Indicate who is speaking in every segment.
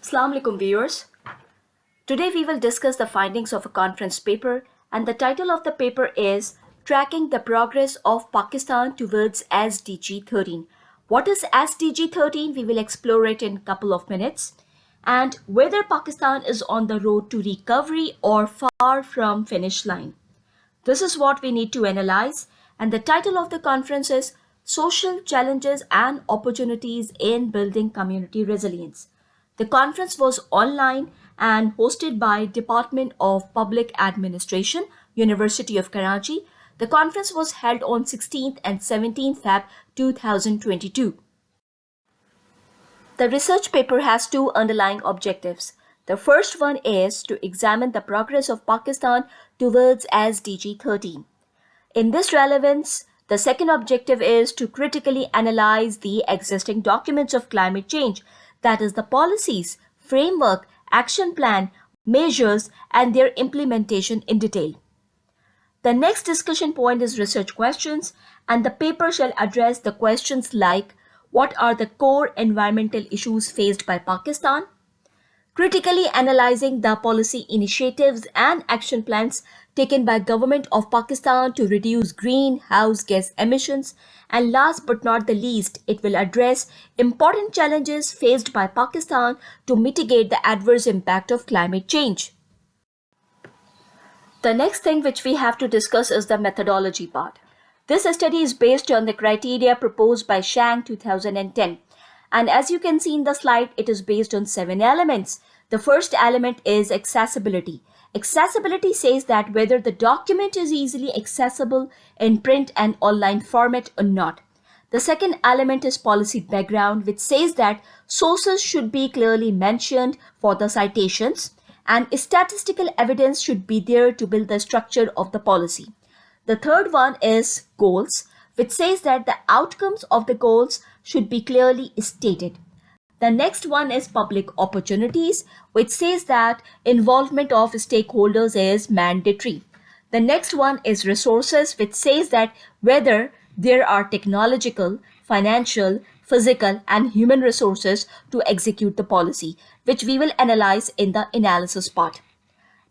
Speaker 1: Assalamu alaikum viewers. Today we will discuss the findings of a conference paper, and the title of the paper is Tracking the Progress of Pakistan Towards SDG 13. What is SDG 13? We will explore it in a couple of minutes. And whether Pakistan is on the road to recovery or far from finish line. This is what we need to analyze, and the title of the conference is Social Challenges and Opportunities in Building Community Resilience. The conference was online and hosted by Department of Public Administration, University of Karachi. The conference was held on 16th and 17th Feb 2022. The research paper has two underlying objectives. The first one is to examine the progress of Pakistan towards SDG 13. In this relevance, the second objective is to critically analyze the existing documents of climate change, that is, the policies, framework, action plan, measures, and their implementation in detail. The next discussion point is research questions, and the paper shall address the questions like what are the core environmental issues faced by Pakistan, critically analyzing the policy initiatives and action plans taken by government of Pakistan to reduce greenhouse gas emissions, and last but not the least, it will address important challenges faced by Pakistan to mitigate the adverse impact of climate change. The next thing which we have to discuss is the methodology part. This study is based on the criteria proposed by Shang 2010. And as you can see in the slide, it is based on 7 elements. The first element is accessibility. Accessibility says that whether the document is easily accessible in print and online format or not. The second element is policy background, which says that sources should be clearly mentioned for the citations, and statistical evidence should be there to build the structure of the policy. The third one is goals, which says that the outcomes of the goals should be clearly stated. The next one is public opportunities, which says that involvement of stakeholders is mandatory. The next one is resources, which says that whether there are technological, financial, physical, and human resources to execute the policy, which we will analyze in the analysis part.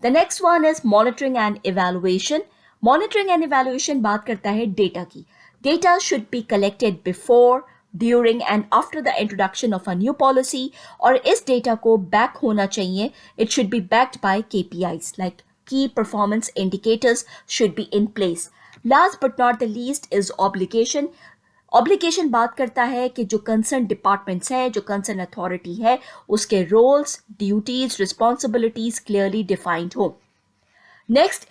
Speaker 1: The next one is monitoring and evaluation. Monitoring and evaluation बात करता है data की. Data should be collected before, during and after the introduction of a new policy, और इस data को back होना चाहिए. It should be backed by KPIs like key performance indicators should be in place. Last but not the least is obligation. Obligation बात करता है कि जो कंसर्न डिपार्टमेंट्स हैं, जो कंसर्न अथॉरिटी है, उसके roles, duties, responsibilities clearly defined हो. नेक्स्ट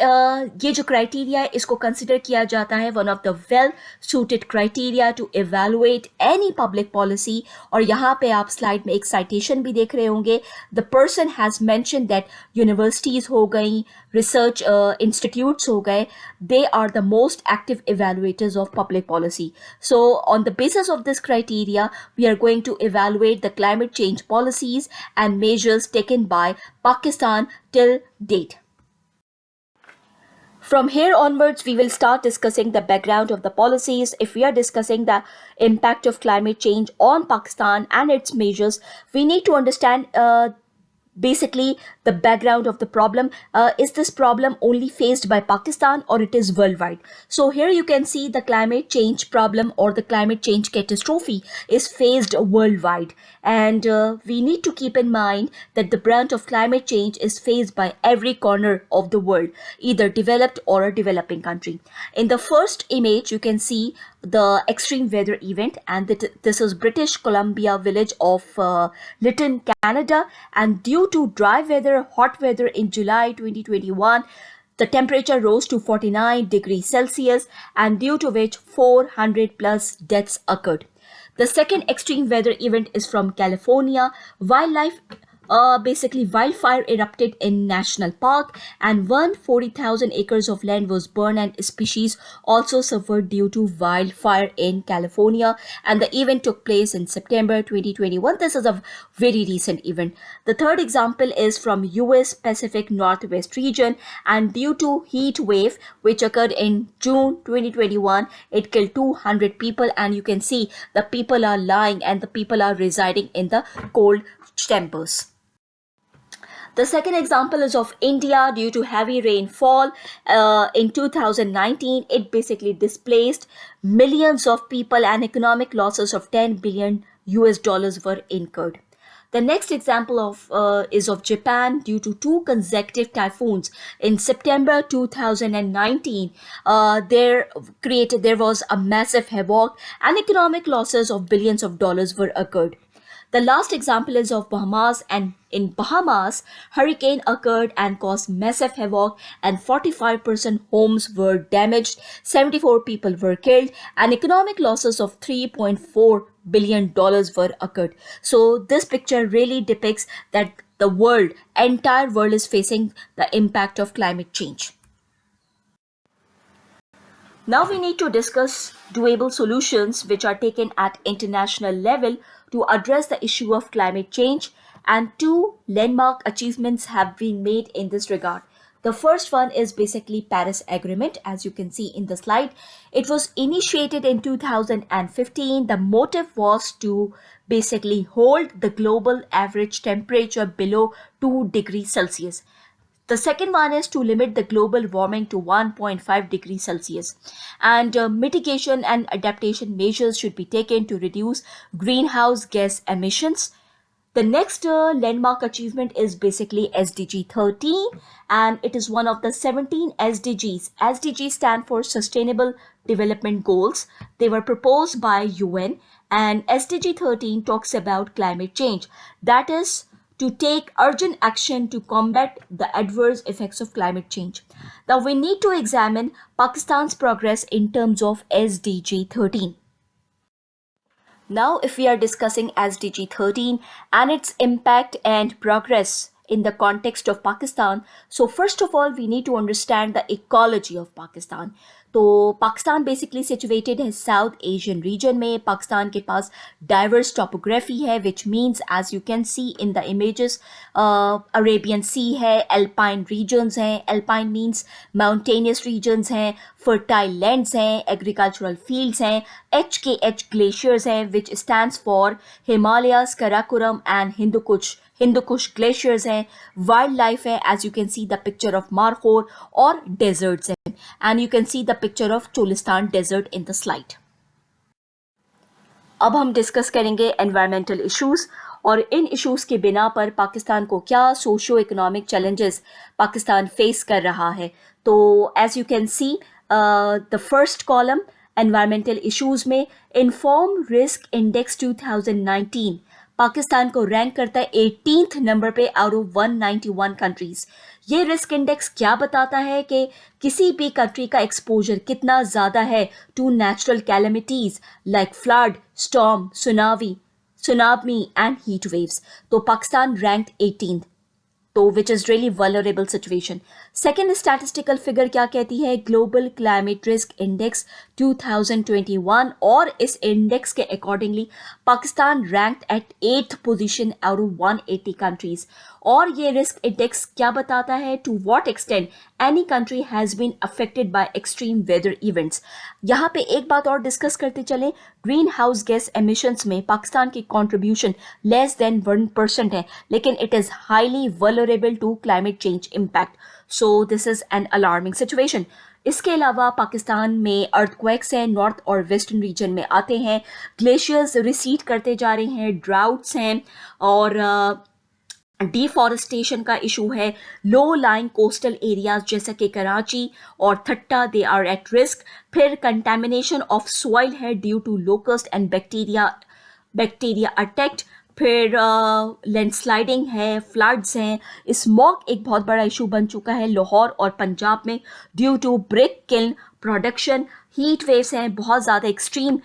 Speaker 1: ये जो क्राइटेरिया है इसको कंसिडर किया जाता है one of the well suited criteria to evaluate any public policy. और यहाँ पे आप स्लाइड में एक साइटेशन भी देख रहे होंगे. The person has mention that universities हो गई, रिसर्च इंस्टीट्यूट्स हो गए, they are the most active evaluators of public policy. So on the basis of this criteria, we are going to evaluate the climate change policies and measures taken by Pakistan till date. From here onwards, we will start discussing the background of the policies. If we are discussing the impact of climate change on Pakistan and its measures, we need to understand basically the background of the problem. Is this problem only faced by Pakistan or it is worldwide? So here you can see the climate change problem or the climate change catastrophe is faced worldwide, and we need to keep in mind that the brunt of climate change is faced by every corner of the world, either developed or a developing country. In the first image you can see the extreme weather event, and this is British Columbia village of Lytton, Canada, and due to dry weather, hot weather in July 2021, the temperature rose to 49 degrees Celsius, and due to which 400 plus deaths occurred. The second extreme weather event is from California. Basically wildfire erupted in National Park, and 140,000 acres of land was burned, and species also suffered due to wildfire in California, and the event took place in September 2021. This is a very recent event. The third example is from US Pacific Northwest region, and due to heat wave which occurred in June 2021, it killed 200 people, and you can see the people are lying and the people are residing in the cold chambers. The second example is of India. Due to heavy rainfall in 2019, it basically displaced millions of people and economic losses of 10 billion US dollars were incurred. The next example is of Japan. Due to two consecutive typhoons in September 2019, there was a massive havoc and economic losses of billions of dollars were occurred. The last example is of Bahamas, and in Bahamas, hurricane occurred and caused massive havoc and 45% homes were damaged, 74 people were killed, and economic losses of $3.4 billion were occurred. So this picture really depicts that the entire world is facing the impact of climate change. Now we need to discuss doable solutions which are taken at international level to address the issue of climate change, and two landmark achievements have been made in this regard. The first one is basically Paris Agreement, as you can see in the slide. It was initiated in 2015. The motive was to basically hold the global average temperature below 2 degrees Celsius. The second one is to limit the global warming to 1.5 degrees Celsius. And mitigation and adaptation measures should be taken to reduce greenhouse gas emissions. The next landmark achievement is basically SDG 13, and it is one of the 17 SDGs. SDGs stand for Sustainable Development Goals. They were proposed by UN, and SDG 13 talks about climate change. That is to take urgent action to combat the adverse effects of climate change. Now we need to examine Pakistan's progress in terms of SDG 13. Now if we are discussing SDG 13 and its impact and progress in the context of Pakistan, so first of all we need to understand the ecology of Pakistan. तो Pakistan basically situated है south Asian region में. पाकिस्तान के पास diverse topography है, which means as you can see in the images Arabian sea है, alpine regions हैं. Alpine means mountainous regions हैं, fertile lands हैं, एग्रीकल्चरल फील्ड्स हैं, HKH ग्लेशियर्स हैं which stands for Himalayas, Karakoram and Hindukush glaciers हैं. वाइल्ड लाइफ है, as you can see the picture of markhor, और deserts हैं, and you can see the picture of Cholistan desert in the slide. अब हम discuss करेंगे environmental issues और इन issues के बिना पर पाकिस्तान को क्या socio economic challenges Pakistan face कर रहा है. तो as you can see the first column environmental issues में इन्फॉर्म रिस्क इंडेक्स 2019 पाकिस्तान को रैंक करता है 18th नंबर पे आउट ऑफ 191 कंट्रीज. ये रिस्क इंडेक्स क्या बताता है कि किसी भी कंट्री का एक्सपोजर कितना ज़्यादा है to natural calamities like flood, storm, tsunami and heat waves. तो पाकिस्तान रैंक्ड 18th, तो which is really vulnerable situation. Second statistical figure क्या कहती है, ग्लोबल क्लाइमेट रिस्क इंडेक्स 2021, और इस इंडेक्स के accordingly Pakistan ranked at 8th position out of 180 countries. और ये रिस्क इंडेक्स क्या बताता है, to what extent any country has been affected by extreme weather events. यहाँ पे एक बात और डिस्कस करते चलें, ग्रीन हाउस गैस एमिशंस में पाकिस्तान की कॉन्ट्रीब्यूशन लेस देन 1% है, लेकिन it is highly vulnerable to climate change impact. So this is an alarming situation. इसके अलावा पाकिस्तान में अर्थक्वेक्स हैं, नॉर्थ और वेस्टर्न रीजन में आते हैं, ग्लेशियर्स रिसीड करते जा रहे हैं, ड्राउट्स हैं, और डिफॉरेस्टेशन का इशू है. लो लाइंग कोस्टल एरियाज जैसा कि कराची और Thatta, they are at risk. फिर कंटेमिनेशन ऑफ सॉइल है due to locust and bacteria attacked. फिर लैंडस्लाइडिंग है, फ्लड्स हैं. स्मॉग एक बहुत बड़ा इशू बन चुका है लाहौर और पंजाब में due to brick kiln production. Heat waves हैं, बहुत ज़्यादा एक्सट्रीम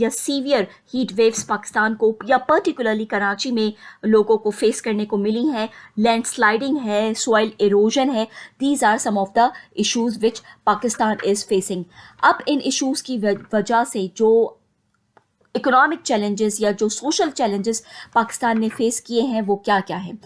Speaker 1: या सीवियर हीट वेव्स पाकिस्तान को या पर्टिकुलरली कराची में लोगों को फेस करने को मिली हैं. लैंडस्लाइडिंग है, सॉइल इरोजन है. These are some of the issues which Pakistan is facing. अब इन इश्यूज़ की वजह से जो इकोनॉमिक चैलेंजेस या जो सोशल चैलेंजेस पाकिस्तान ने फेस किए हैं वो क्या क्या हैं.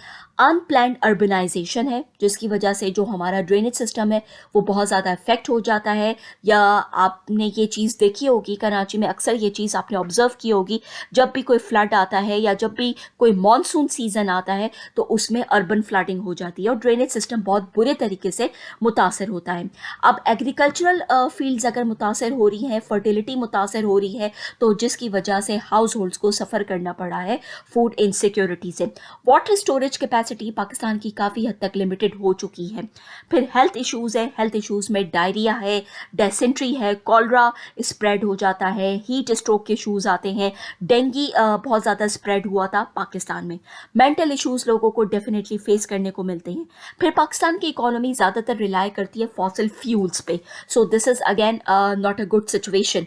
Speaker 1: अनप्लान्ड अर्बनाइजेशन है, जिसकी वजह से जो हमारा ड्रेनेज सिस्टम है वो बहुत ज़्यादा इफेक्ट हो जाता है। या आपने ये चीज़ देखी होगी, कराची में अक्सर ये चीज़ आपने ऑब्जर्व की होगी, जब भी कोई फ्लड आता है या जब भी कोई मॉनसून सीज़न आता है तो उसमें अर्बन फ्लडिंग हो जाती है और ड्रेनेज सिस्टम बहुत बुरे तरीके से मुतासर होता है। अब एग्रीकल्चरल फील्ड्स अगर मुतासर हो रही हैं, फर्टिलिटी मुतासर हो रही है, तो जिसकी वजह से हाउस होल्ड्स को सफ़र करना पड़ा है फूड इनसिक्योरिटी से। वाटर स्टोरेज कैपेसिटी पाकिस्तान की काफ़ी हद तक लिमिटेड हो चुकी है। फिर हेल्थ इश्यूज़ है, हेल्थ इश्यूज़ में डायरिया है, डेसेंट्री है, कॉलरा स्प्रेड हो जाता है, हीट स्ट्रोक के इश्यूज़ आते हैं, डेंगी बहुत ज़्यादा स्प्रेड हुआ था पाकिस्तान में। मेंटल इश्यूज़ लोगों को डेफिनेटली फेस करने को मिलते हैं। फिर पाकिस्तान की इकोनॉमी ज़्यादातर रिलाई करती है फॉसिल फ्यूल्स पे, सो this is again not a good situation.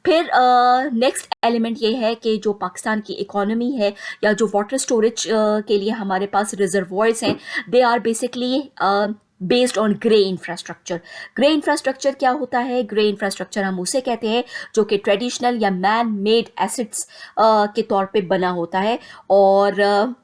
Speaker 1: फिर नेक्स्ट एलिमेंट ये है कि जो पाकिस्तान की इकोनॉमी है या जो वाटर स्टोरेज के लिए हमारे पास रिजर्वॉयर्स हैं, they are basically based on grey infrastructure. Grey infrastructure क्या होता है? ग्रे इंफ्रास्ट्रक्चर हम उसे कहते हैं जो कि ट्रेडिशनल या मैन मेड एसिड्स के तौर पे बना होता है और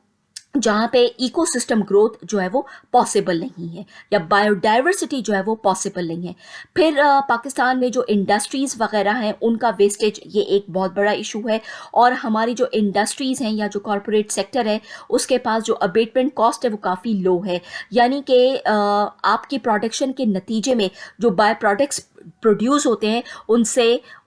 Speaker 1: जहाँ पे इकोसिस्टम ग्रोथ जो है वो पॉसिबल नहीं है या बायोडाइवर्सिटी जो है वो पॉसिबल नहीं है। फिर पाकिस्तान में जो इंडस्ट्रीज़ वगैरह हैं उनका वेस्टेज, ये एक बहुत बड़ा इशू है। और हमारी जो इंडस्ट्रीज़ हैं या जो कॉरपोरेट सेक्टर है उसके पास जो अबेटमेंट कॉस्ट है वो काफ़ी लो है, यानी कि आपकी प्रोडक्शन के नतीजे में जो बाय प्रोडक्ट्स प्रोड्यूस होते हैं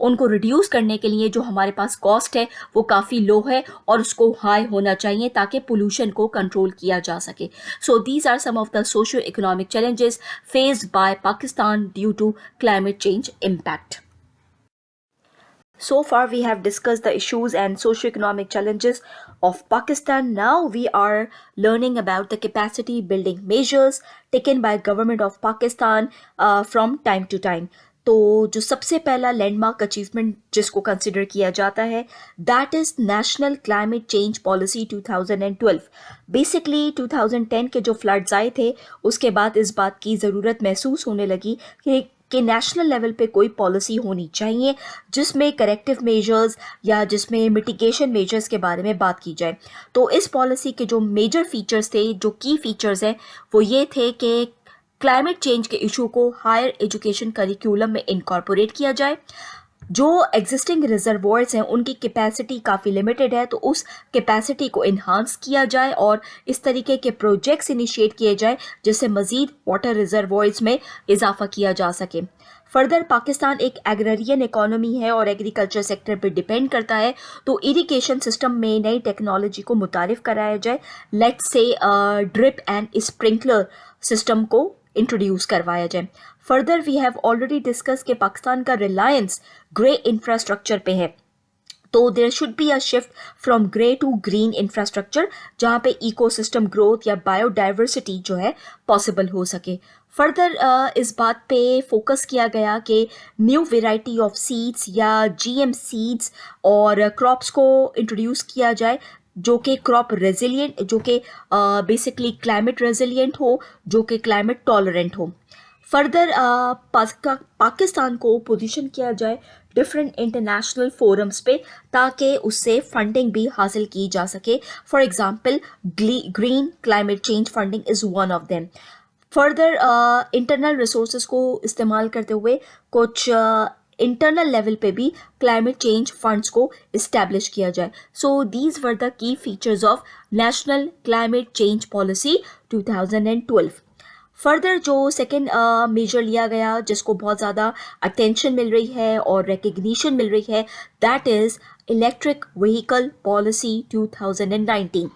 Speaker 1: उनको रिड्यूस करने के लिए जो हमारे पास कॉस्ट है वो काफ़ी लो है और उसको हाई होना चाहिए ताकि पोल्यूशन को कंट्रोल किया जा सके। So these are some of the socio economic challenges faced by Pakistan due to climate change impact. So far we have discussed the issues and socio-economic challenges of Pakistan. Now we are learning about the capacity building measures taken by government of Pakistan from time to time. तो जो सबसे पहला landmark achievement जिसको consider किया जाता है that is national climate change policy 2012। Basically 2010 के जो फ्लड्स आए थे उसके बाद इस बात की ज़रूरत महसूस होने लगी कि नेशनल लेवल पे कोई पॉलिसी होनी चाहिए जिसमें करेक्टिव मेजर्स या जिसमें मिटिगेशन मेजर्स के बारे में बात की जाए। तो इस पॉलिसी के जो मेजर फीचर्स थे, जो की फीचर्स हैं, वो ये थे कि क्लाइमेट चेंज के इशू को हायर एजुकेशन करिकुलम में इनकॉर्पोरेट किया जाए। जो एग्जिस्टिंग रिजर्वॉयर्स हैं उनकी कैपेसिटी काफ़ी लिमिटेड है, तो उस कैपेसिटी को इन्हांस किया जाए और इस तरीके के प्रोजेक्ट्स इनिशिएट किए जाए जिससे मज़ीद वाटर रिजर्वॉयर्स में इजाफा किया जा सके। फर्दर पाकिस्तान एक एग्रेरियन इकोनॉमी है और एग्रीकल्चर सेक्टर पर डिपेंड करता है, तो इरिगेशन सिस्टम में नई टेक्नोलॉजी को मुतारिफ कराया जाए। Let's say drip and sprinkler system को इंट्रोड्यूस करवाया जाए। Further we have already discuss कि पाकिस्तान का रिलायंस ग्रे इंफ्रास्ट्रक्चर पे है, तो there should be a shift from grey to green infrastructure जहाँ पे इकोसिस्टम ग्रोथ या बायोडाइवर्सिटी जो है पॉसिबल हो सके। फर्दर इस बात पे फोकस किया गया कि न्यू वेराइटी ऑफ सीड्स या जीएम सीड्स और क्रॉप्स को इंट्रोड्यूस किया जाए जो कि क्रॉप रेजिलिएंट, जो कि बेसिकली क्लाइमेट रेजिलिएंट हो, जो कि क्लाइमेट टॉलरेंट हो। फर्दर पाकिस्तान को पोजीशन किया जाए डिफरेंट इंटरनेशनल फोरम्स पे ताकि उससे फंडिंग भी हासिल की जा सके। For example green climate change funding is one of them. Further internal resources को इस्तेमाल करते हुए कुछ इंटरनल लेवल पे भी क्लाइमेट चेंज फंड्स को इस्टेब्लिश किया जाए। So these were the key features of national climate change policy 2012। Further जो सेकेंड मेजर लिया गया जिसको बहुत ज़्यादा अटेंशन मिल रही है और रिकग्निशन मिल रही है, that is electric vehicle policy 2019।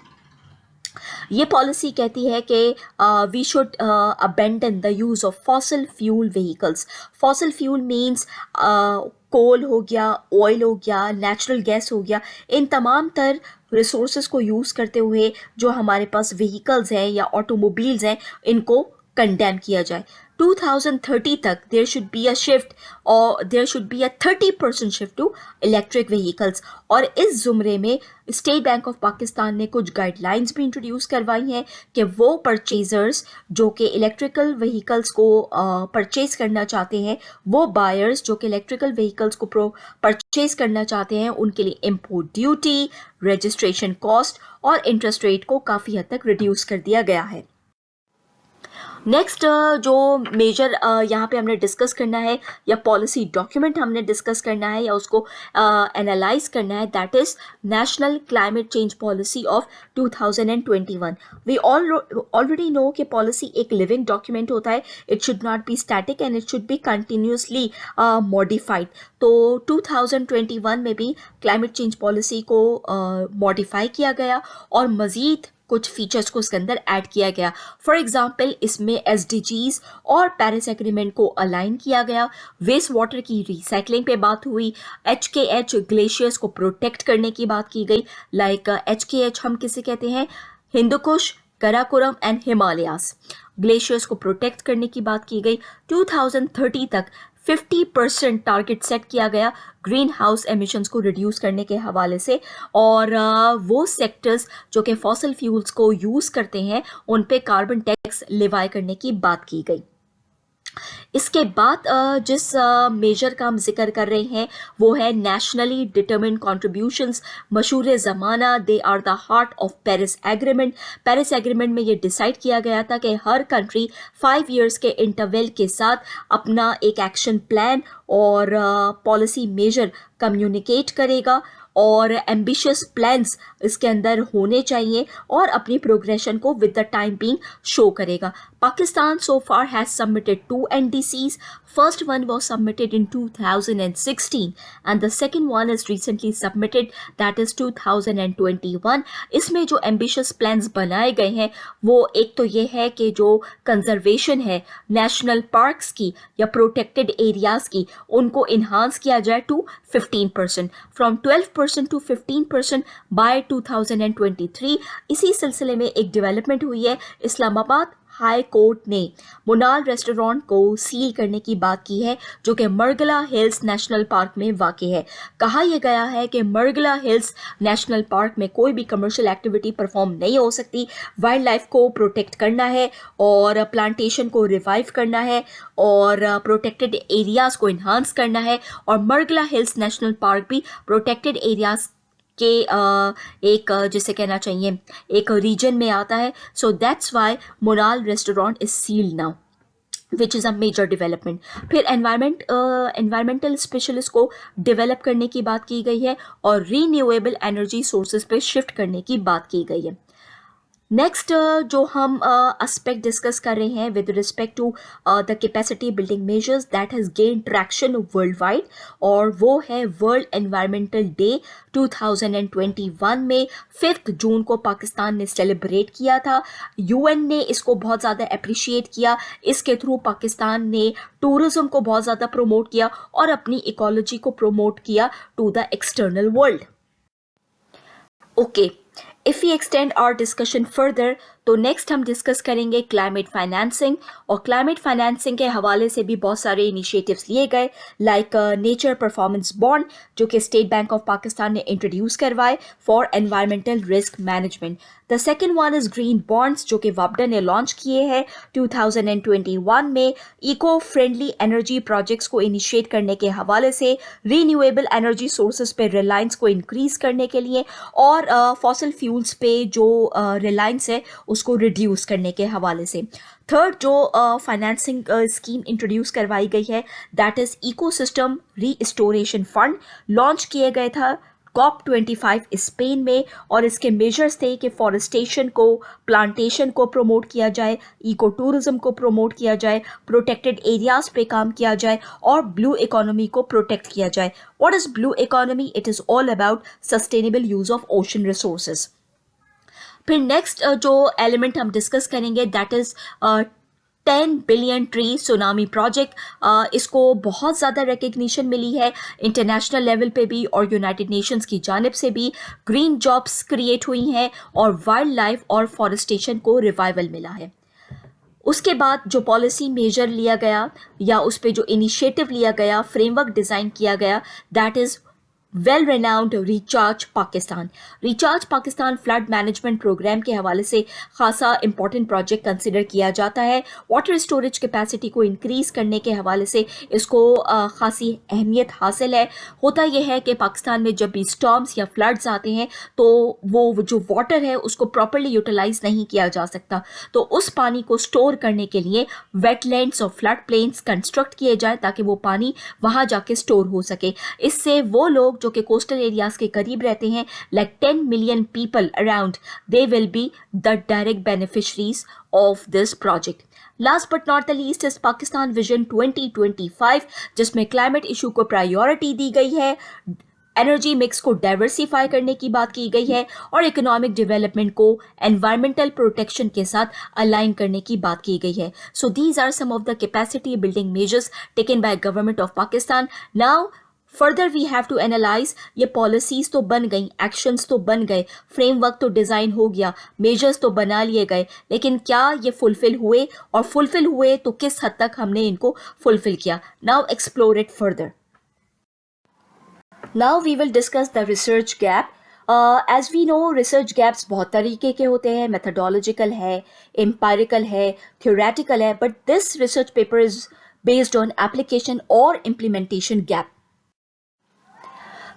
Speaker 1: ये पॉलिसी कहती है कि we should abandon the use of fossil fuel vehicles. Fossil fuel means coal हो गया, ऑयल हो गया, नेचुरल गैस हो गया, इन तमाम तर रिसोर्सेज को यूज़ करते हुए जो हमारे पास व्हीकल्स हैं या ऑटोमोबाइल्स हैं इनको कंडेम किया जाए। 2030 तक there should be a shift or there should be a 30% shift to electric vehicles. और इस ज़ुमरे में स्टेट बैंक ऑफ पाकिस्तान ने कुछ गाइडलाइंस भी इंट्रोड्यूस करवाई हैं कि वो परचेजर्स जो कि इलेक्ट्रिकल व्हीकल्स को परचेज करना चाहते हैं, वो बायर्स जो कि इलेक्ट्रिकल व्हीकल्स को परचेज करना चाहते हैं, उनके लिए इम्पोर्ट ड्यूटी, रजिस्ट्रेशन कॉस्ट और इंटरेस्ट रेट को काफ़ी हद तक रिड्यूस कर दिया गया है. नेक्स्ट जो मेजर यहाँ पे हमने डिस्कस करना है या पॉलिसी डॉक्यूमेंट हमने डिस्कस करना है या उसको एनालाइज करना है, that is national climate change policy of 2021. We already know कि पॉलिसी एक लिविंग डॉक्यूमेंट होता है. It should not be static and it should be continuously modified. तो 2021 में भी क्लाइमेट चेंज पॉलिसी को मॉडिफाई किया गया और मज़ीद कुछ फीचर्स को इसके अंदर ऐड किया गया. फॉर एग्जांपल इसमें SDGs और पेरिस एग्रीमेंट को अलाइन किया गया. वेस्ट वाटर की रिसाइकलिंग पे बात हुई. HKH ग्लेशियर्स को प्रोटेक्ट करने की बात की गई. लाइक HKH हम किसे कहते हैं? हिंदुकुश, कराकोरम एंड हिमालयास. ग्लेशियर्स को प्रोटेक्ट करने की बात की गई. 2030 तक 50% टारगेट सेट किया गया ग्रीन हाउस एमिशंस को रिड्यूस करने के हवाले से. और वो सेक्टर्स जो कि फॉसिल फ्यूल्स को यूज़ करते हैं उन पे कार्बन टैक्स लेवाई करने की बात की गई. इसके बाद जिस मेजर का हम जिक्र कर रहे हैं वो है नेशनली डिटरमिन्ड कॉन्ट्रीब्यूशंस. मशहूर ज़माना, they are the heart of Paris agreement. Paris agreement में ये डिसाइड किया गया था कि हर कंट्री 5 ईयर्स के इंटरवल के साथ अपना एक एक्शन प्लान और पॉलिसी मेजर कम्युनिकेट करेगा और एम्बिशियस प्लान्स इसके अंदर होने चाहिए और अपनी प्रोग्रेशन को with the time being show करेगा. Pakistan so far has submitted 2 NDCs. First one was submitted in 2016 and the second one is recently submitted, that is 2021. इसमें जो ambitious plans बनाए गए हैं वो एक तो ये है कि जो कंजर्वेशन है नेशनल पार्क्स की या प्रोटेक्टेड एरियाज की उनको इन्हांस किया जाए टू 15%, फ्रॉम 12% टू 15% बाय 2023. इसी सिलसिले में एक डेवलपमेंट हुई है. इस्लामाबाद हाई कोर्ट ने मुनाल रेस्टोरेंट को सील करने की बात की है जो कि मरगला हिल्स नेशनल पार्क में वाक़ है. कहा यह गया है कि मरगला हिल्स नेशनल पार्क में कोई भी कमर्शियल एक्टिविटी परफॉर्म नहीं हो सकती. वाइल्ड लाइफ को प्रोटेक्ट करना है और प्लांटेशन को रिवाइव करना है और प्रोटेक्टेड एरियाज़ को इन्हांस करना है. और मरगला हिल्स नेशनल पार्क भी प्रोटेक्टेड एरियाज़ के एक जिसे कहना चाहिए एक रीजन में आता है. So that's why Monal restaurant is sealed now, which is a major development. फिर एनवायरमेंटल स्पेशलिस्ट को डेवलप करने की बात की गई है और रीन्यूएबल एनर्जी सोर्सेज पे शिफ्ट करने की बात की गई है. नेक्स्ट जो हम एस्पेक्ट डिस्कस कर रहे हैं with respect to the capacity building measures that has gain traction world wide, और वो है वर्ल्ड एनवायरमेंटल डे 2021 में 5 जून को पाकिस्तान ने सेलिब्रेट किया था. UN ने इसको बहुत ज़्यादा अप्रिशिएट किया. इसके थ्रू पाकिस्तान ने टूरिज़्म को बहुत ज़्यादा प्रमोट किया और अपनी इकोलॉजी को प्रमोट किया to the external world. Okay, if we extend our discussion further तो नेक्स्ट हम डिस्कस करेंगे क्लाइमेट फाइनेंसिंग. और क्लाइमेट फाइनेंसिंग के हवाले से भी बहुत सारे इनिशिएटिव्स लिए गए, लाइक नेचर परफॉर्मेंस बॉन्ड जो कि स्टेट बैंक ऑफ पाकिस्तान ने इंट्रोड्यूस करवाए for environmental risk management. The second one is green bonds जो कि वापडा ने लॉन्च किए हैं 2021 में. इको फ्रेंडली एनर्जी प्रोजेक्ट्स को इनिशिएट करने के हवाले से, रीन्यूएबल एनर्जी सोर्सेज पे रिलायंस को इंक्रीज़ करने के लिए और फॉसिल फ्यूल्स पे जो रिलायंस है उसको रिड्यूस करने के हवाले से. थर्ड जो फाइनेंसिंग स्कीम इंट्रोड्यूस करवाई गई है that is ecosystem restoration fund. Launch किए गए था COP25 स्पेन में और इसके मेजर्स थे कि फॉरेस्टेशन को, प्लांटेशन को प्रमोट किया जाए, इको टूरिज़्म को प्रमोट किया जाए, प्रोटेक्टेड एरियाज़ पे काम किया जाए और ब्लू इकोनॉमी को प्रोटेक्ट किया जाए. What is blue economy? It is all about sustainable use of ocean resources. फिर नेक्स्ट जो एलिमेंट हम डिस्कस करेंगे that is 10 billion tree tsunami project. इसको बहुत ज़्यादा रिकग्निशन मिली है इंटरनेशनल लेवल पे भी और यूनाइटेड नेशंस की जानिब से भी. ग्रीन जॉब्स क्रिएट हुई हैं और वाइल्ड लाइफ और फॉरेस्टेशन को रिवाइवल मिला है. उसके बाद जो पॉलिसी मेजर लिया गया या उस पे जो इनिशिएटिव लिया गया, फ्रेमवर्क डिज़ाइन किया गया, that is well renowned recharge Pakistan. Recharge Pakistan flood management programme के हवाले से खासा इंपॉर्टेंट प्रोजेक्ट कंसिडर किया जाता है। वाटर स्टोरेज कैपेसिटी को इंक्रीज़ करने के हवाले से इसको खासी अहमियत हासिल है। होता यह है कि पाकिस्तान में जब भी स्टॉर्म्स या फ्लड्स आते हैं तो वो जो वाटर है उसको प्रॉपरली यूटिलाइज नहीं किया जा सकता, तो उस पानी को स्टोर करने के लिए वेटलैंड्स और फ्लड प्लेन्स कंस्ट्रक्ट किए जाए ताकि वो पानी वहाँ जाके स्टोर हो सके। इससे वो लोग जो कि कोस्टल एरियाज के करीब रहते हैं, like 10 million people around, they will be the direct beneficiaries of this project. Last but not the least is Pakistan vision 2025, जिसमें क्लाइमेट इशू को प्रायोरिटी दी गई है, एनर्जी मिक्स को डाइवर्सिफाई करने की बात की गई है और इकोनॉमिक डेवलपमेंट को एनवायरमेंटल प्रोटेक्शन के साथ अलाइन करने की बात की गई है। So these are some of the capacity building measures taken by government of Pakistan. Now further we have to analyse, ये पॉलिसीज तो बन गई, एक्शंस तो बन गए, फ्रेमवर्क तो डिज़ाइन हो गया, मेजर्स तो बना लिए गए, लेकिन क्या ये फुलफिल हुए, और फुलफिल हुए तो किस हद तक हमने इनको फुलफिल किया। Now explore it further. Now we will discuss the research gap. As we know, research gaps बहुत तरीके के होते हैं, मेथडोलॉजिकल है, एम्पायरिकल है, थ्योरेटिकल है, but this research paper is based on application और implementation gap.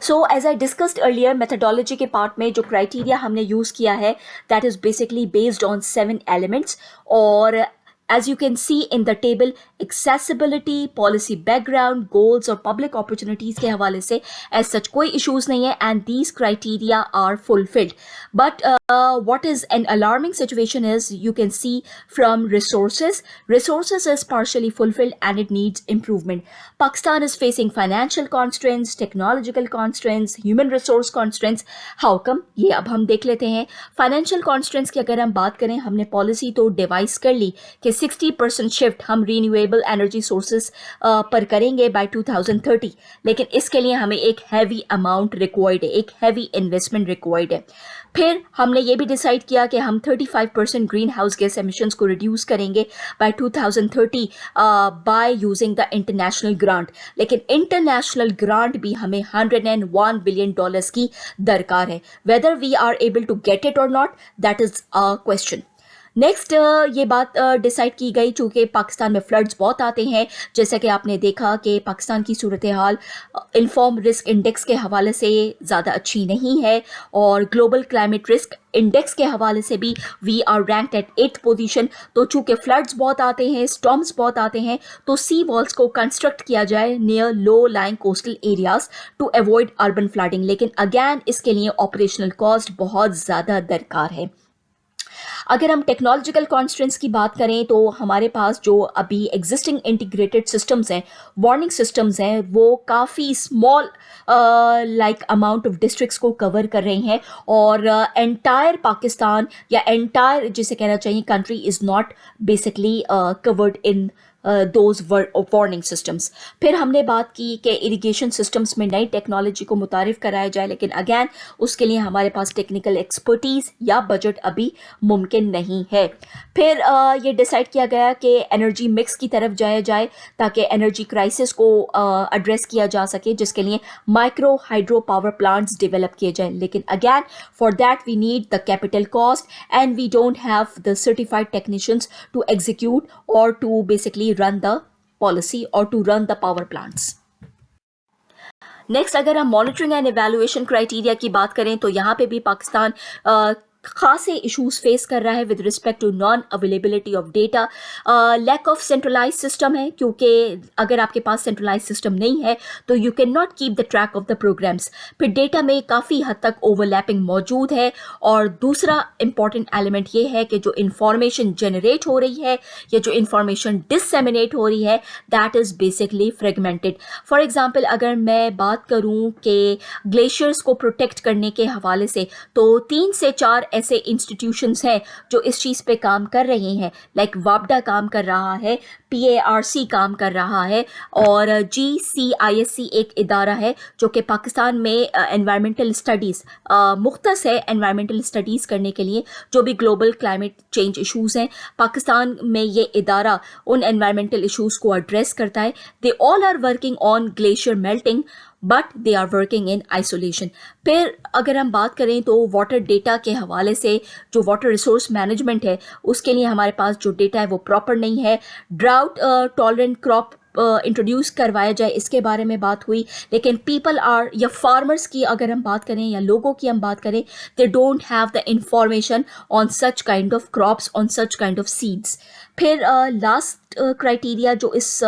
Speaker 1: So as I discussed earlier, methodology के पार्ट में जो क्राइटेरिया हमने यूज़ किया है that is basically based on 7 elements, और as you can see in the table, accessibility, policy background, goals और public opportunities के हवाले से as such कोई issues नहीं है, and these criteria are fulfilled. But what is an alarming situation is you can see from resources is partially fulfilled and it needs improvement. Pakistan is facing financial constraints, technological constraints, human resource constraints. How come? ये अब हम देख लेते हैं। Financial constraints की अगर हम बात करें, हमने पॉलिसी तो डिवाइस कर ली कि 60% शिफ्ट हम रीन्यूएबल एनर्जी सोर्सेज पर करेंगे बाय 2030, लेकिन इसके लिए हमें एक हैवी अमाउंट रिक्वायर्ड है, एक हैवी इन्वेस्टमेंट रिक्वायर्ड है। फिर हमने ये भी डिसाइड किया कि हम 35% ग्रीन हाउस गैस एमिशंस को रिड्यूस करेंगे by 2030 by using the international grant, लेकिन इंटरनेशनल ग्रांट भी हमें $101 बिलियन की दरकार है। Whether we are able to get it और not, that is a question. Next ये बात डिसाइड की गई, चूँकि पाकिस्तान में फ्लड्स बहुत आते हैं, जैसा कि आपने देखा कि पाकिस्तान की सूरत हाल इन्फॉर्म रिस्क इंडेक्स के हवाले से ज़्यादा अच्छी नहीं है, और ग्लोबल क्लाइमेट रिस्क इंडेक्स के हवाले से भी we are ranked at 8th position. तो चूँकि फ्लड्स बहुत आते हैं, स्टॉर्म्स बहुत आते हैं, तो सी वॉल्स को कंस्ट्रक्ट किया जाए near low lying coastal areas to avoid urban flooding, लेकिन अगैन इसके लिए ऑपरेशनल कॉस्ट बहुत ज़्यादा दरकार है। अगर हम टेक्नोलॉजिकल कॉन्स्ट्रेंट्स की बात करें तो हमारे पास जो अभी एग्जिस्टिंग इंटीग्रेटेड सिस्टम्स हैं, वार्निंग सिस्टम्स हैं, वो काफ़ी small like amount of districts को कवर कर रही हैं, और एंटायर पाकिस्तान या एंटायर जिसे कहना चाहिए country is not basically covered in those warning systems. फिर हमने बात की कि इरिगेशन सिस्टम्स में नई टेक्नोलॉजी को मुतारिफ कराया जाए, लेकिन अगैन उसके लिए हमारे पास टेक्निकल एक्सपर्टीज़ या बजट अभी मुमकिन नहीं है। फिर ये डिसाइड किया गया कि एनर्जी मिक्स की तरफ जाया जाए ताकि एनर्जी क्राइसिस को एड्रेस किया जा सके, जिसके लिए micro hydro power plants develop किए जाए, लेकिन again for that we need the capital cost and we don't have the certified technicians to execute और to basically run the policy or to run the power plants. Next अगर हम monitoring and evaluation criteria की बात करें तो यहाँ पे भी पाकिस्तान खासे इश्यूज फेस कर रहा है with respect to non availability of data. Lack of centralise system है, क्योंकि अगर आपके पास सेंट्रलाइज सिस्टम नहीं है तो you can not keep the track of the programmes. फिर डेटा में काफ़ी हद तक ओवरलैपिंग मौजूद है, और दूसरा इंपॉर्टेंट एलिमेंट ये है कि जो इंफॉर्मेशन जनरेट हो रही है या जो इंफॉर्मेशन डिससेमिनेट हो रही है that is basically fragmented. For example अगर मैं बात करूँ कि ग्लेशियर्स को प्रोटेक्ट करने के हवाले से, तो 3 से 4 ऐसे इंस्टीट्यूशंस हैं जो इस चीज़ पे काम कर रहे हैं, लाइक वापडा काम कर रहा है, PARC काम कर रहा है, और GCISC एक इदारा है जो कि पाकिस्तान में एनवायरमेंटल स्टडीज़ मुख्तस है एनवायरमेंटल स्टडीज़ करने के लिए। जो भी ग्लोबल क्लाइमेट चेंज इश्यूज़ हैं पाकिस्तान में, ये इदारा उन एनवायरमेंटल इश्यूज़ को एड्रेस करता है। They all are working on glacier melting but they are working in isolation. फिर अगर हम बात करें तो वाटर डेटा के हवाले से जो वाटर रिसोर्स मैनेजमेंट है उसके लिए हमारे पास जो डेटा है वो प्रॉपर नहीं है। ड्राउट टॉलरेंट क्रॉप इंट्रोड्यूस करवाया जाए, इसके बारे में बात हुई, लेकिन पीपल आर या फार्मर्स की अगर हम बात करें या लोगों की हम बात करें, they don't have the information on such kind of crops, on such kind of seeds. फिर लास्ट क्राइटेरिया जो इस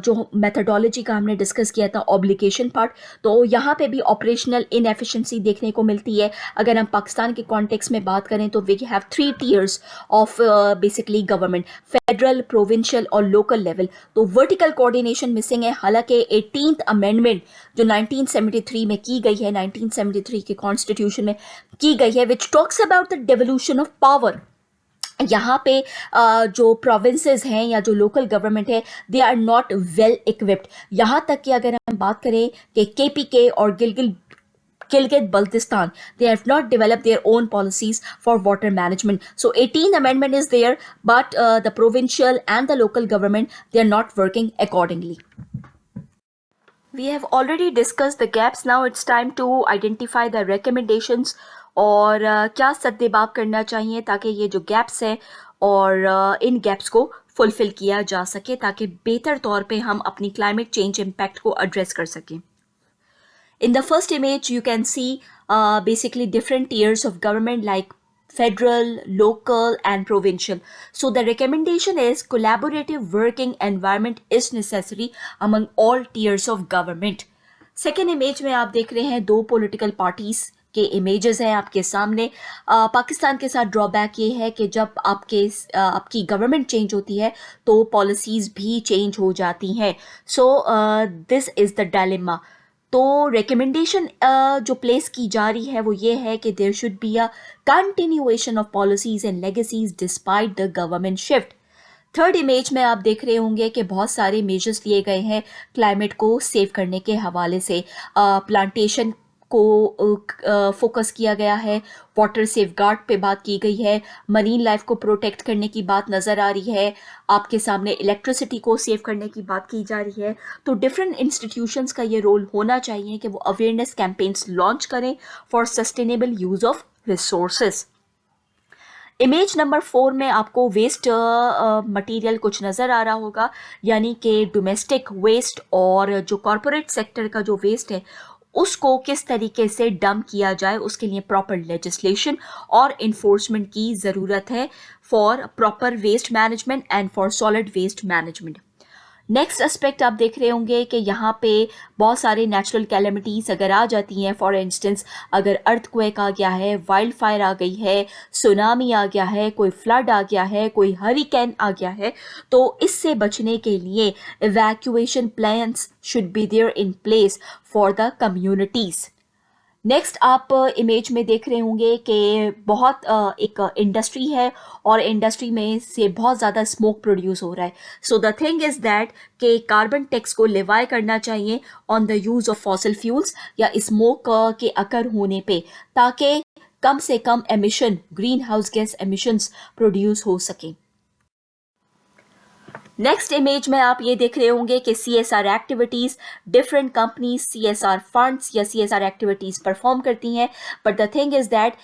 Speaker 1: जो मेथडोलॉजी का हमने डिस्कस किया था, ऑब्लिगेशन पार्ट, तो यहाँ पे भी ऑपरेशनल इनएफिशिएंसी देखने को मिलती है। अगर हम पाकिस्तान के कॉन्टेक्स्ट में बात करें तो we have 3 tiers of basically government, federal, provincial और लोकल लेवल। तो वर्टिकल कोऑर्डिनेशन मिसिंग है। हालांकि 18th अमेंडमेंट जो 1973 में की गई है, 1973 के कॉन्स्टिट्यूशन में की गई है, which talks about the devolution of power, यहाँ पे जो प्रोविंसेस हैं या जो लोकल गवर्नमेंट है, they are not well equipped. यहाँ तक कि अगर हम बात करें कि KPK और Gilgit Baltistan, they have not developed their own policies for water management. So 18th amendment is there, but the provincial and the local government, they are not working accordingly. We have already discussed the gaps. Now it's time to identify the recommendations और क्या सद्देबाब करना चाहिए ताकि ये जो gaps हैं और इन gaps को फुलफिल किया जा सके, ताकि बेहतर तौर पे हम अपनी क्लाइमेट चेंज इम्पैक्ट को एड्रेस कर सकें। In the first image, you can see basically different tiers of government like federal, local and provincial. So the recommendation is collaborative working environment is necessary among all tiers of government. Second image में आप देख रहे हैं 2 political parties के images हैं आपके सामने। पाकिस्तान के साथ ड्रॉबैक ये है कि जब आपकी गवर्नमेंट चेंज होती है तो पॉलिसीज़ भी चेंज हो जाती हैं। So this is the dilemma. तो रिकमेंडेशन जो प्लेस की जा रही है वो ये है कि there should be a continuation of policies and legacies despite the government shift. Third image में आप देख रहे होंगे कि बहुत सारे मेजर्स लिए गए हैं क्लाइमेट को सेव करने के हवाले से। प्लांटेशन को फोकस किया गया है, वाटर सेफगार्ड पे बात की गई है, मरीन लाइफ को प्रोटेक्ट करने की बात नज़र आ रही है, आपके सामने इलेक्ट्रिसिटी को सेव करने की बात की जा रही है। तो डिफरेंट इंस्टीट्यूशंस का ये रोल होना चाहिए कि वो अवेयरनेस कैंपेन्स लॉन्च करें for sustainable use of resources. Image number 4 में आपको वेस्ट मटेरियल कुछ नज़र आ रहा होगा, यानी कि डोमेस्टिक वेस्ट और जो कॉरपोरेट सेक्टर का जो वेस्ट है उसको किस तरीके से डंप किया जाए, उसके लिए प्रॉपर लेजिस्लेशन और इन्फोर्समेंट की ज़रूरत है for proper waste management and for solid waste management. Next aspect आप देख रहे होंगे कि यहाँ पे बहुत सारे नेचुरल कैलेमिटीज़ अगर आ जाती हैं, फॉर इंस्टेंस अगर अर्थक्वेक आ गया है, वाइल्ड फायर आ गई है, सुनामी आ गया है, कोई फ्लड आ गया है, कोई हरिकेन आ गया है, तो इससे बचने के लिए evacuation plans should be there in place for the communities. Next आप इमेज में देख रहे होंगे कि बहुत एक इंडस्ट्री है और इंडस्ट्री में से बहुत ज़्यादा स्मोक प्रोड्यूस हो रहा है। So the thing is that कि कार्बन टैक्स को लेवाई करना चाहिए on the use of fossil fuels या स्मोक के अकर होने पे, ताकि कम से कम emission, greenhouse gas emissions produce हो सकें। नेक्स्ट इमेज में आप ये देख रहे होंगे कि CSR activities, different companies CSR funds या CSR एक्टिविटीज़ परफॉर्म करती हैं, but the thing is that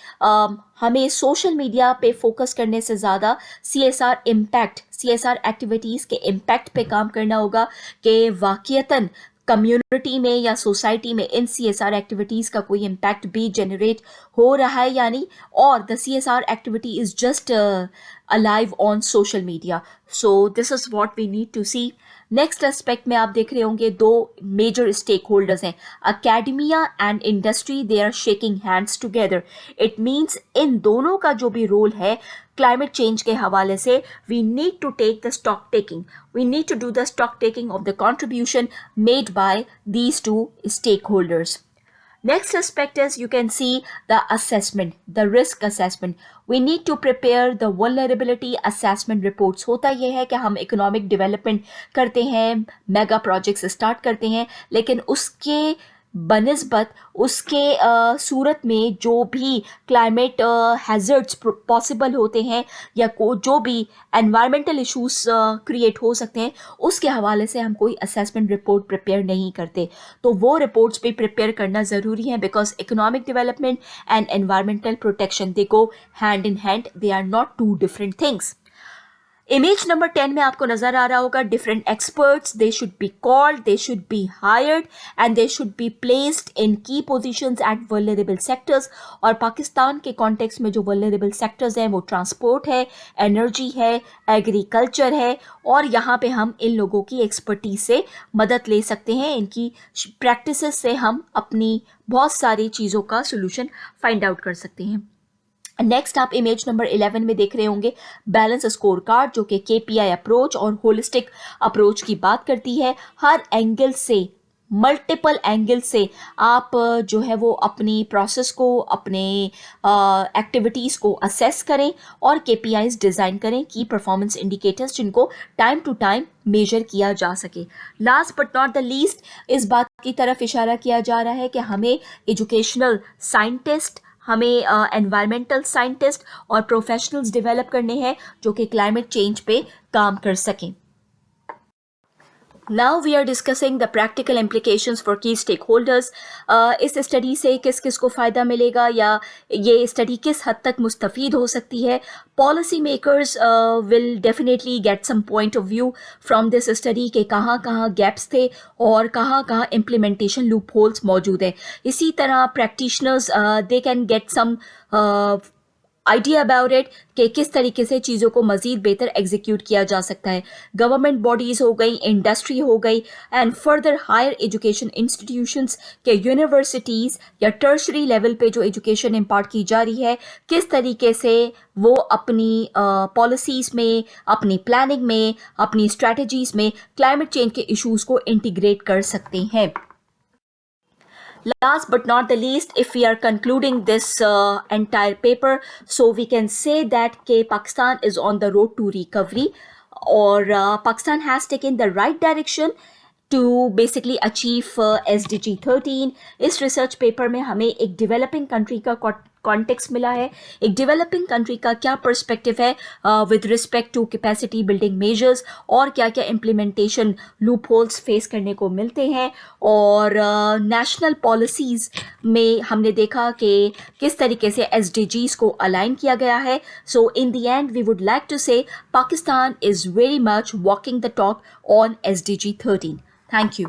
Speaker 1: हमें सोशल मीडिया पे फोकस करने से ज़्यादा CSR इम्पैक्ट, CSR एक्टिविटीज़ के इम्पैक्ट पे काम करना होगा कि वाक़ियतन कम्युनिटी में या सोसाइटी में इन CSR एक्टिविटीज़ का कोई इम्पैक्ट भी जनरेट हो रहा है या नहीं, और the CSR activity is just alive on social media. So this is what we need to see. Next aspect में आप देख रहे होंगे 2 मेजर स्टेक होल्डर्स हैं, academia and industry, they are shaking hands together. It means इन दोनों का जो भी रोल है क्लाइमेट चेंज के हवाले से, we need to take the stock taking, we need to do the stock taking of the contribution made by these 2 stakeholders. Next aspect is you can see the assessment, the risk assessment. We need to prepare the vulnerability assessment reports. होता यह है कि हम economic development करते हैं, mega projects start करते हैं, लेकिन उसके बनिस्बत उसके सूरत में जो भी क्लाइमेट हैज़र्ड्स पॉसिबल होते हैं या जो भी एनवायरमेंटल इश्यूज क्रिएट हो सकते हैं, उसके हवाले से हम कोई असेसमेंट रिपोर्ट प्रिपेयर नहीं करते. तो वो रिपोर्ट्स भी प्रिपेयर करना ज़रूरी है, because economic development and environmental protection they go hand in hand, they are not two different things. Image number 10 में आपको नजर आ रहा होगा different experts. They should be called, they should be hired and they should be placed in key positions eight vulnerable sectors. और पाकिस्तान के context में जो वल्नरेबल सेक्टर्स हैं वो ट्रांसपोर्ट है, एनर्जी है, एग्रीकल्चर है, और यहाँ पे हम इन लोगों की एक्सपर्टीज से मदद ले सकते हैं. इनकी प्रैक्टिसेस से हम अपनी बहुत सारी चीज़ों का सोल्यूशन फाइंड आउट कर सकते हैं. नेक्स्ट आप इमेज नंबर 11 में देख रहे होंगे बैलेंस स्कोर कार्ड, जो कि KPI अप्रोच और होलिस्टिक अप्रोच की बात करती है. हर एंगल से, मल्टीपल एंगल से आप जो है वो अपनी प्रोसेस को, अपने एक्टिविटीज़ को असेस करें और KPIs डिज़ाइन करें, की परफॉर्मेंस इंडिकेटर्स, जिनको टाइम टू टाइम मेजर किया जा सके. Last but not the least, इस बात की तरफ इशारा किया जा रहा है कि हमें एजुकेशनल साइंटिस्ट, हमें एनवायरमेंटल साइंटिस्ट और प्रोफेशनल्स डेवलप करने हैं जो कि क्लाइमेट चेंज पे काम कर सकें. Now we are discussing the practical implications for key stakeholders. इस स्टडी से किस किस को फ़ायदा मिलेगा या ये स्टडी किस हद तक मुस्तफ़ीद हो सकती है. Policy makers will definitely get some point of view from this study के कहाँ कहाँ गैप्स थे और कहाँ कहाँ इम्प्लीमेंटेशन लूप होल्स मौजूद है. इसी तरह practitioners they can get some idea about it कि किस तरीके से चीज़ों को मज़ीद बेहतर एग्जीक्यूट किया जा सकता है. गवर्नमेंट बॉडीज़ हो गई, इंडस्ट्री हो गई, and further higher education institutions के यूनिवर्सिटीज़ या टर्शरी लेवल पे जो एजुकेशन इम्पार्ट की जा रही है, किस तरीके से वो अपनी पॉलिसीज़ में, अपनी प्लानिंग में, अपनी स्ट्रैटेजीज़ में क्लाइमेट चेंज के इशूज़ को इंटीग्रेट कर सकते हैं. Last but not the least, if we are concluding this entire paper, so we can say that Pakistan is on the road to recovery, or Pakistan has taken the right direction to basically achieve SDG 13. इस research paper में हमें एक developing country का context मिला है, एक developing country का क्या पर्सपेक्टिव है with respect to capacity building measures, और क्या क्या इम्प्लीमेंटेशन लूप होल्स फेस करने को मिलते हैं, और नेशनल पॉलिसीज़ में हमने देखा कि किस तरीके से SDGs को अलाइन किया गया है. So in the end we would like to say Pakistan is very much walking the talk on SDG 13. Thank you.